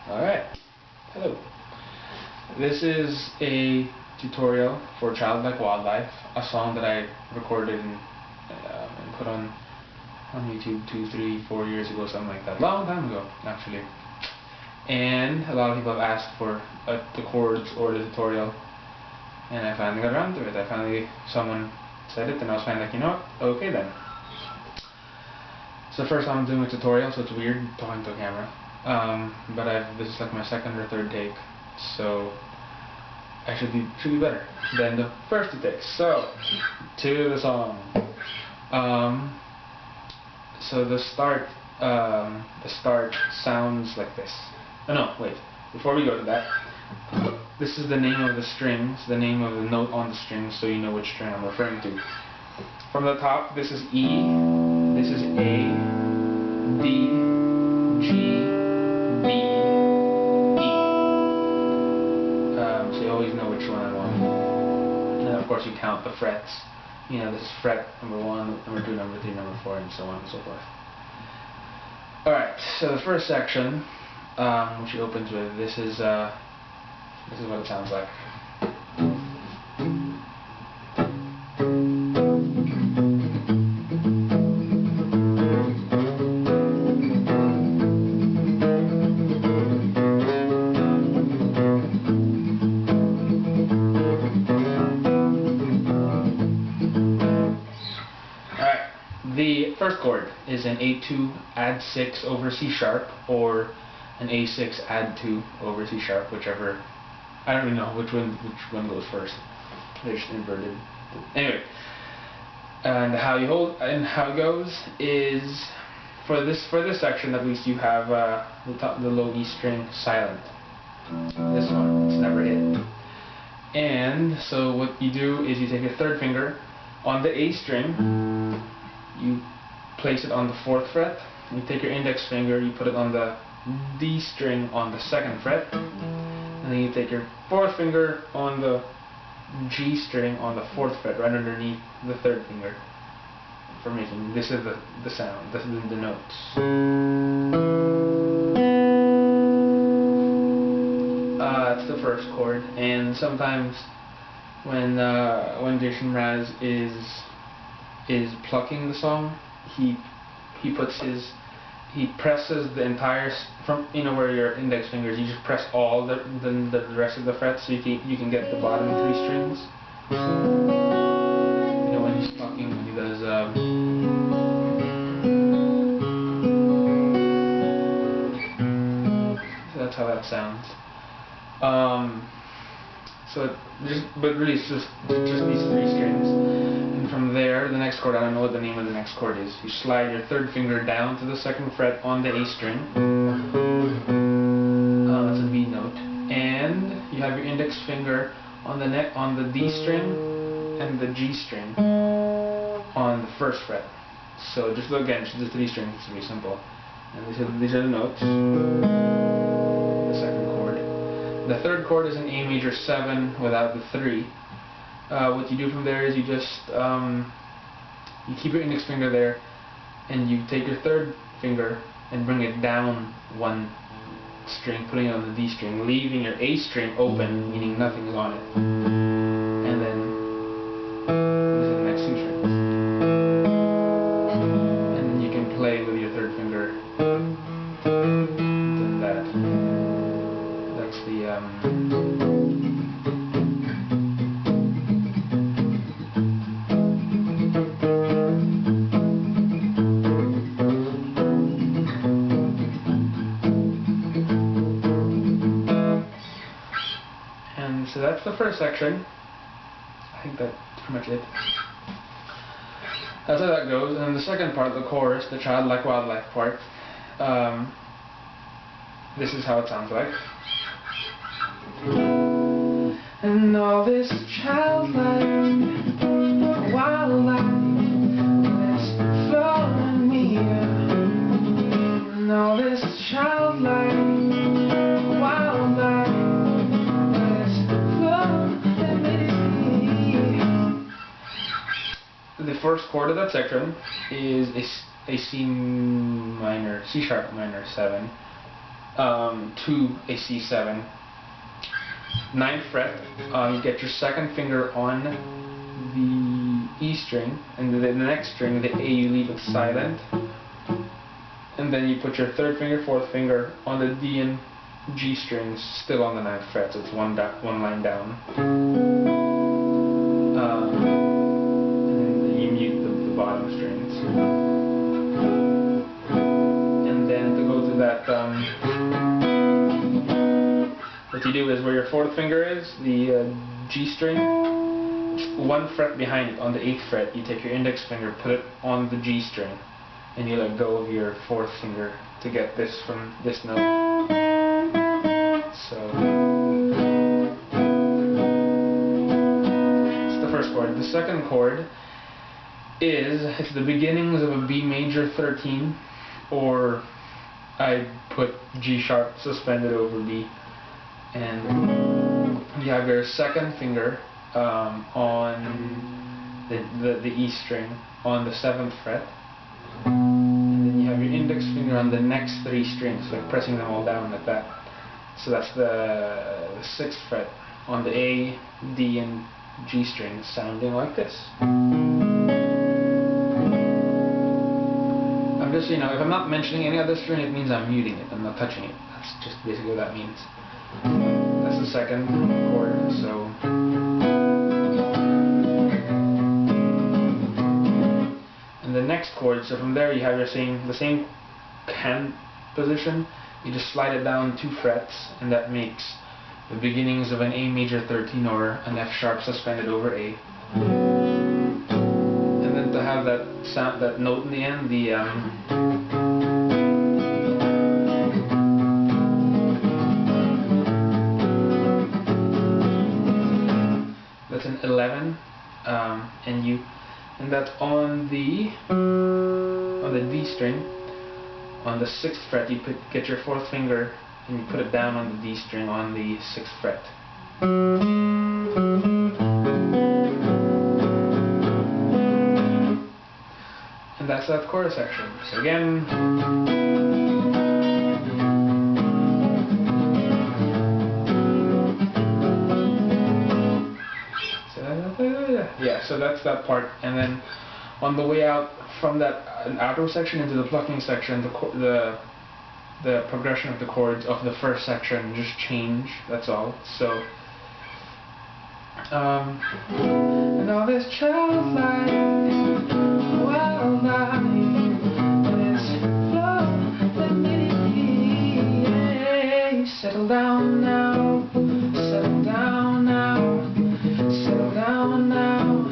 Alright, hello. This is a tutorial for Childlike Wildlife, a song that I recorded and put on YouTube 2, 3, 4 years ago, something like that. Long time ago, actually. And a lot of people have asked for the chords or the tutorial, and I finally got around to it. Someone said it, and I was finally like, you know what, okay then. It's the first time I'm doing a tutorial, so it's weird talking to a camera. But this is like my second or third take, so I should be better than the first two takes. So, to the song. So the start sounds like this. Oh no, wait. Before we go to that, this is the name of the strings, the name of the note on the string, so you know which string I'm referring to. From the top, this is E, this is A, D, G, B, E. So you always know which one I want. And then of course you count the frets. You know, this is fret number 1, number 2, number 3, number 4, and so on and so forth. Alright, so the first section, which it opens with, this is what it sounds like. The first chord is an A2 add 6 over C sharp, or an A6 add 2 over C sharp, whichever. I don't even know which one goes first. They're just inverted. Anyway, and how it goes is for this section at least you have the low E string silent. This one, it's never hit. And so what you do is you take your third finger on the A string. You place it on the 4th fret, you take your index finger, you put it on the D string on the 2nd fret, and then you take your 4th finger on the G string on the 4th fret, right underneath the 3rd finger, for making, this is the sound, this is the notes. That's the first chord, and sometimes when Mraz is plucking the song, he presses the entire from where your index finger is. You just press all the rest of the frets, so you can get the bottom 3 strings. When he's plucking, when he does so that's how that sounds. But really it's just these 3 strings. From there, the next chord, I don't know what the name of the next chord is. You slide your 3rd finger down to the 2nd fret on the A string. That's a B note. And you have your index finger on the D string and the G string on the 1st fret. So just again, just the 3 strings. It's really simple. And these are the notes. The second chord. The third chord is an A major 7 without the 3. What you do from there is you just you keep your index finger there, and you take your 3rd finger and bring it down 1 string, putting it on the D string, leaving your A string open, meaning nothing is on it. And then these are the next 2 strings. And then you can play with your 3rd finger. Then that's the So that's the first section. I think that's pretty much it. That's how that goes. And the second part, the chorus, the Childlike Wildlife part, this is how it sounds like. And all this childlike wildlife that's flowing me up. And all this childlike wildlife. The first chord of that section is a C sharp minor 7 to a C7. 9th fret, you get your second finger on the E string, and the next string, the A, you leave it silent. And then you put your 3rd finger, 4th finger on the D and G strings, still on the 9th fret, so it's one line down. And then you mute the bottom strings. And then to go to that, what you do is where your 4th finger is, the G string, 1 fret behind it on the 8th fret, you take your index finger, put it on the G string, and you let go of your 4th finger to get this from this note. So it's the first chord. The second chord it's the beginnings of a B major 13, or I put G sharp suspended over B, and you have your second finger on the E string on the 7th fret. And then you have your index finger on the next 3 strings, like pressing them all down like that. So that's the 6th fret on the A, D, and G strings, sounding like this. I'm just, if I'm not mentioning any other string, it means I'm muting it, I'm not touching it. That's just basically what that means. That's the second chord, so. The next chord, so from there you have the same hand position, you just slide it down 2 frets, and that makes the beginnings of an A major 13 or an F sharp suspended over A. And then to have that sound, that note in the end, that's an 11, and that's on the D string. On the 6th fret, you get your 4th finger and you put it down on the D string on the 6th fret. And that's that chorus section. So again. Yeah, so that's that part, and then on the way out from that outro section into the plucking section, the progression of the chords of the first section just change. That's all. So and all this childlike, wildlife, this flow, let me settle down now, settle down now. Settle down now,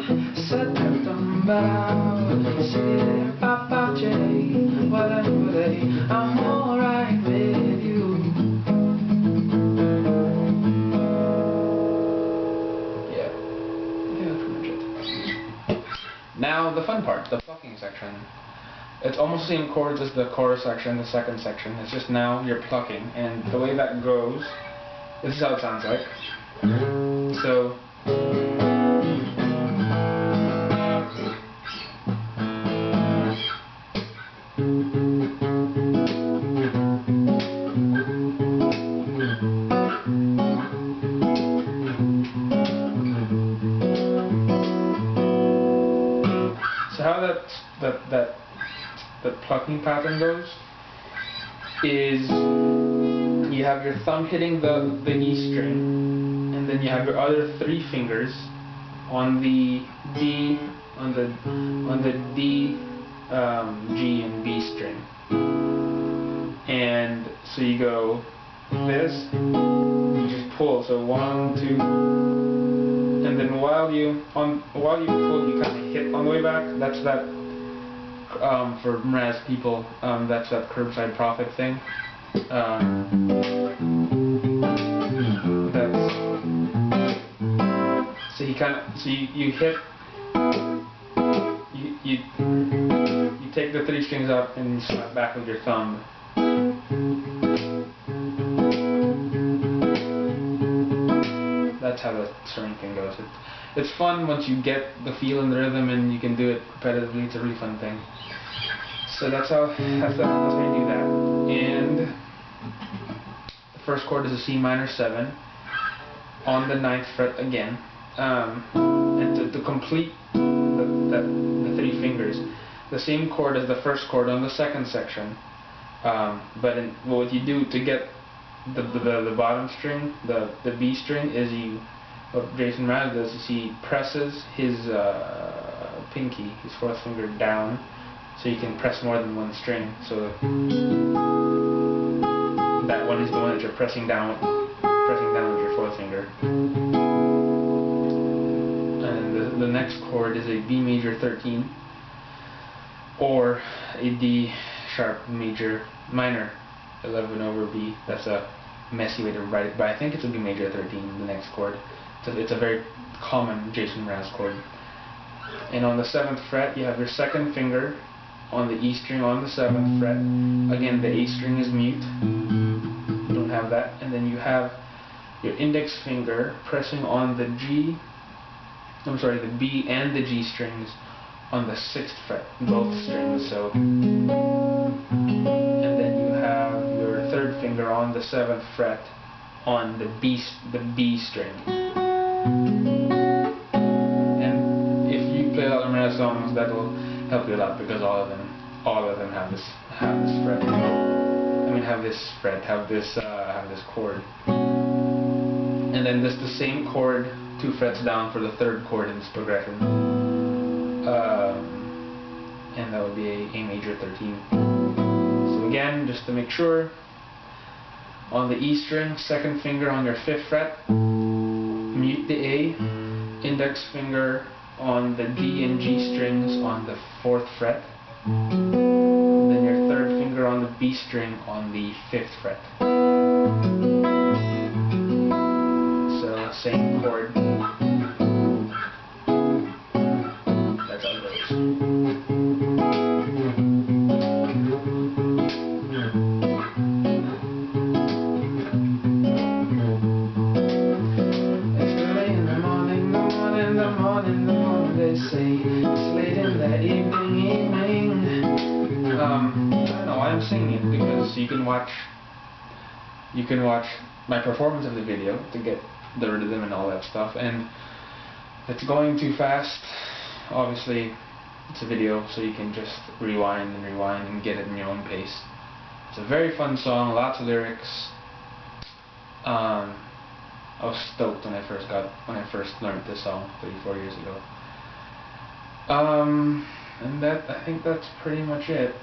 settle down, say Papa J, whatever day, I'm alright with you. Yeah, that's pretty much it. Now the fun part, the plucking section. It's almost the same chords as the chorus section, the second section. It's just now you're plucking, and the way that goes, this is how it sounds like. So. So how that plucking pattern goes is you have your thumb hitting the E string, and then you have your other 3 fingers on the D, on the D, G, and B string, and so you go this, you just pull. So 1, 2, and then while you pull, you kind of hit on the way back. That's that. For Mraz people, that's that curbside profit thing. So you hit, you take the 3 strings up and you slap back with your thumb. That's how the string thing goes. It's fun once you get the feel and the rhythm and you can do it repetitively. It's a really fun thing. So that's how you do that. And first chord is a C minor 7 on the 9th fret again. And to complete the 3 fingers, the same chord as the first chord on the 2nd section. But what you do to get the bottom string, the B string, is what Jason Mraz does is he presses his pinky, his 4th finger, down, so you can press more than one string. So that one is the one that you're pressing down with your 4th finger. And the next chord is a B major 13 or a D sharp major minor 11 over B. That's a messy way to write it, but I think it's a B major 13, the next chord. It's a very common Jason Mraz chord. And on the 7th fret, you have your 2nd finger on the E string on the 7th fret. Again, the A string is mute. You don't have that. And then you have your index finger pressing on the B and the G strings on the 6th fret, both strings. So, and then you have your 3rd finger on the 7th fret on the B string. And if you play a lot of Mraz songs, that will help you a lot, because all of them have this fret. I mean, have this chord. And then there's the same chord 2 frets down for the 3rd chord in this progression. And that would be a major 13. So again, just to make sure, on the E string, 2nd finger on your 5th fret, mute the A, index finger on the D and G strings on the 4th fret, then your 3rd finger on the B string on the 5th fret. So same chord. That's how it goes. They say it's late in the evening. I don't know why I'm singing it, because you can watch my performance of the video to get the rhythm and all that stuff, and it's going too fast. Obviously, it's a video, so you can just rewind and get it in your own pace. It's a very fun song, lots of lyrics. I was stoked when I first learned this song 34 years ago. And I think that's pretty much it.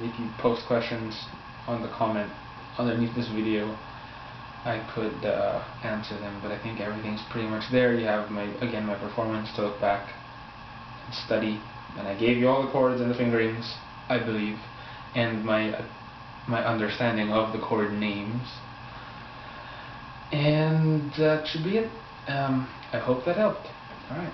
If you post questions on the comment underneath this video, I could answer them, but I think everything's pretty much there. You have my performance to look back and study, and I gave you all the chords and the fingerings, I believe, and my understanding of the chord names. And that should be it. I hope that helped. Alright.